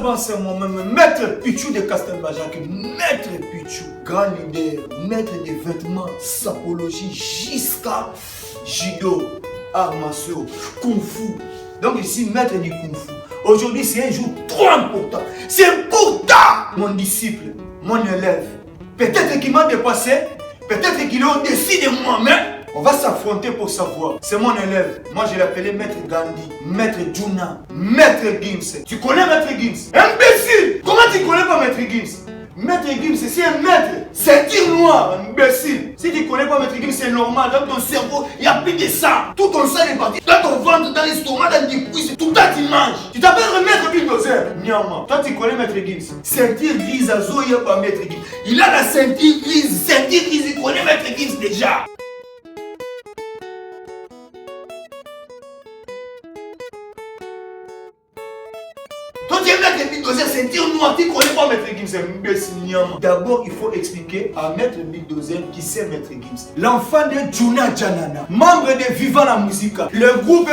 Seulement c'est moi-même, Maître Pichou de Castelbajac, Maître Pichou, grand leader, maître des vêtements, sapologie, jusqu'à judo, arts martiaux, kung fu. Donc ici, maître du kung fu. Aujourd'hui, c'est un jour trop important. C'est important, mon disciple, mon élève. Peut-être qu'il m'a dépassé, peut-être qu'il est au-dessus de moi, mais on va s'affronter pour savoir. C'est mon élève. Moi, je l'appelais Maître Gandhi, Maître Juna, Maître Gims. Tu connais Maître Gims? Imbécile! Comment tu connais pas Maître Gims? Maître Gims, c'est un maître. Ceinture noire, imbécile. Si tu connais pas Maître Gims, c'est normal. Dans ton cerveau, il y a plus de sang. Tout ton sang est parti. Dans ton ventre, dans l'estomac, dans tes cuisses, tout ça, tu manges. Tu t'appelles Maître Bulldozer. Nyama. Toi, tu connais Maître Gims. Ceinture grise, Azoya, pas Maître Gims. Il a la ceinture grise. Ceinture grise, il connaît Maître Gims déjà. Toi tu es Maître Bulldozer, ceinture noire, tu ne connais pas Maître Gims, c'est imbécile. D'abord, il faut expliquer à Maître Bulldozer qui c'est Maître Gims. L'enfant de Juna Janana, membre de Viva la Musica, le groupe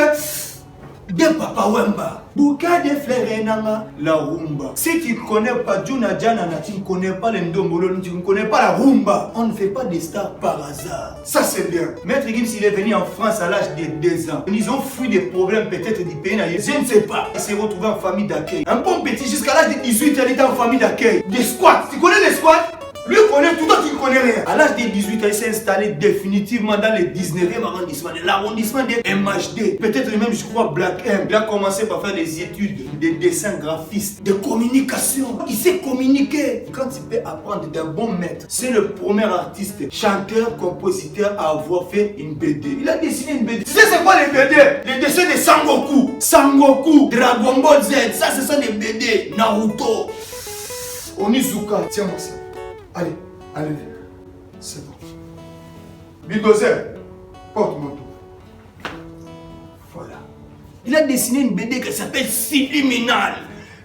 de Papa Wemba, Bouka de Flerenanga, la rumba. Si tu ne connais pas Juna Janana, tu ne connais pas les Ndombolo, tu ne connais pas la rumba. On ne fait pas des stars par hasard. Ça c'est bien. Maître Gims, il est venu en France à l'âge de 2 ans. Ils ont fui des problèmes peut-être du pays. Je ne sais pas. Il s'est retrouvé en famille d'accueil. Un bon petit, jusqu'à l'âge de 18 ans, il était en famille d'accueil. Des squats. Tu connais les squats? Lui connaît tout, toi tu ne connais rien. À l'âge de 18 ans, il s'est installé définitivement dans le 19e arrondissement, l'arrondissement de MHD. Peut-être même, je crois, Black M. Il a commencé par faire des études de dessin graphiste, de communication. Il sait communiquer. Quand il peut apprendre d'un bon maître, c'est le premier artiste, chanteur, compositeur à avoir fait une BD. Il a dessiné une BD. Tu sais c'est quoi les BD? Les dessins de Sangoku. Sangoku, Dragon Ball Z. Ça, ce sont des BD. Naruto. Onizuka. Tiens-moi ça. Allez, allez, c'est bon. Bulldozer, porte-moi tout. Voilà. Il a dessiné une BD qui s'appelle Subliminal.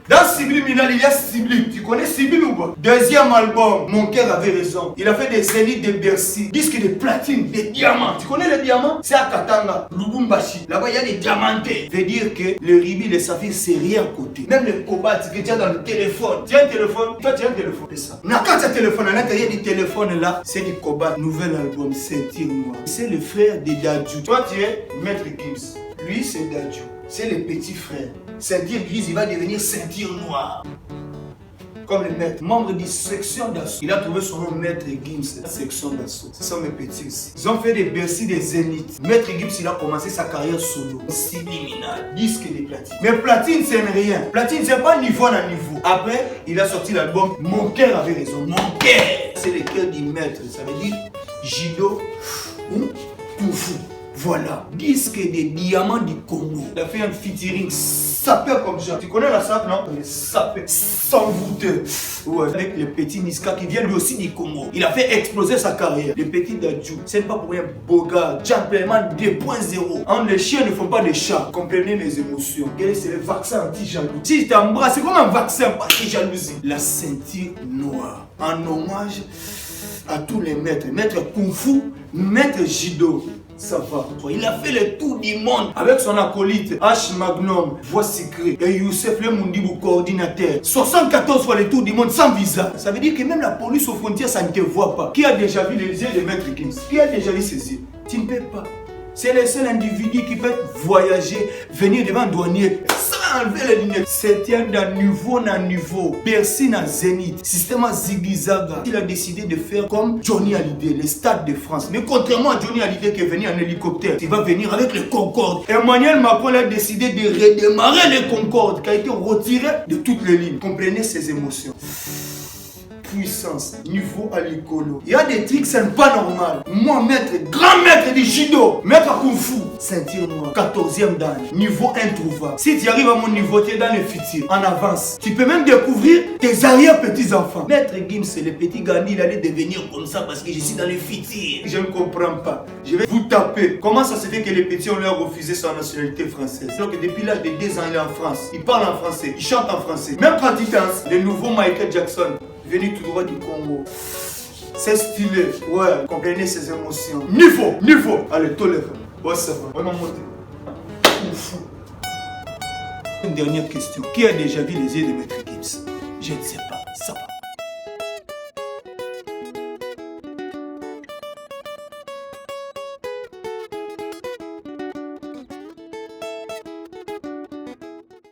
Dans Subliminal, il y a Sublime. Tu connais Sublime ou pas? Deuxième album, Mon cœur avait raison. Il a fait des zéniths de Bercy, disques de platine, des diamants. Tu connais les diamants? C'est à Katanga, Lubumbashi. Là-bas, il y a des diamantés. Ça veut dire que le rubis, le saphir, c'est rien à côté. Même le cobalt que tu as dans le téléphone. Tu as un téléphone? Toi, tu as un téléphone. C'est ça. Quand tu as un téléphone, à l'intérieur du téléphone, là, c'est du cobalt. Nouvel album, Ceinture noire. C'est le frère de Dadju. Toi, tu es Maître Gims. Lui, c'est Dadju. C'est le petit frère. Ceinture grise, il va devenir ceinture noire. Comme le maître, membre de section d'assaut. Il a trouvé son nom Maître Gims, section d'assaut. Ce sont mes petits aussi. Ils ont fait des Bercy, des zéniths. Maître Gims, il a commencé sa carrière solo. Subliminal, disque de platine. Mais platine, c'est rien. Platine, c'est pas niveau à niveau. Après, il a sorti l'album Mon cœur avait raison. Mon cœur, c'est le cœur du maître. Ça veut dire judo ou kung fu. Voilà, disque des diamants du Congo. Il a fait un featuring sapeur comme ça. Tu connais la sape, non? Le sapeur, sans voûteur. Ouais, avec le petit Niska qui vient lui aussi du Congo. Il a fait exploser sa carrière. Le petit Dadju, c'est pas pour rien beau gars, gentleman 2.0. Les chiens ne font pas des chats. Comprenez mes émotions. Quel est le vaccin anti-jaloux? Si je t'embrasse, c'est comme un vaccin anti-jalousie. La ceinture noire. En hommage à tous les maîtres. Maître Kung Fu, maître Judo. Ça va. Il a fait le tour du monde avec son acolyte H Magnum, voix secret, et Youssef Le Mundibou, coordinateur. 74 fois le tour du monde sans visa. Ça veut dire que même la police aux frontières, ça ne te voit pas. Qui a déjà vu les yeux de Maître Gims? Qui a déjà vu ses yeux? Tu ne peux pas. C'est le seul individu qui peut voyager, venir devant un douanier sans enlever les lunettes. C'est d'un niveau en niveau. Bercy na Zénith. Système Ziggy-Zaga. Il a décidé de faire comme Johnny Hallyday, le Stade de France. Mais contrairement à Johnny Hallyday qui est venu en hélicoptère, il va venir avec le Concorde. Emmanuel Macron a décidé de redémarrer le Concorde qui a été retiré de toutes les lignes. Comprenez ses émotions. Puissance, niveau à l'écolo. Il y a des trucs, c'est pas normal. Moi, maître, grand maître du judo, maître kung fu, ceinture noire, 14e dan, niveau introuvable. Si tu arrives à mon niveau, tu es dans le futur, en avance. Tu peux même découvrir tes arrière-petits-enfants. Maître Gims, le petit Gandhi, il allait devenir comme ça parce que je suis dans le futur. Je ne comprends pas. Je vais vous taper. Comment ça se fait que les petits ont leur refusé sa nationalité française? Alors que depuis l'âge de 2 ans, il est en France. Il parle en français, il chante en français. Même quand il danse, le nouveau Michael Jackson, venu tout droit du Congo. C'est stylé. Ouais, comprenez ses émotions. Niveau. Allez, tolère. Ouais, ça va. Vraiment monter. Une dernière question. Qui a déjà vu les yeux de Maître Gims? Je ne sais pas. Ça va.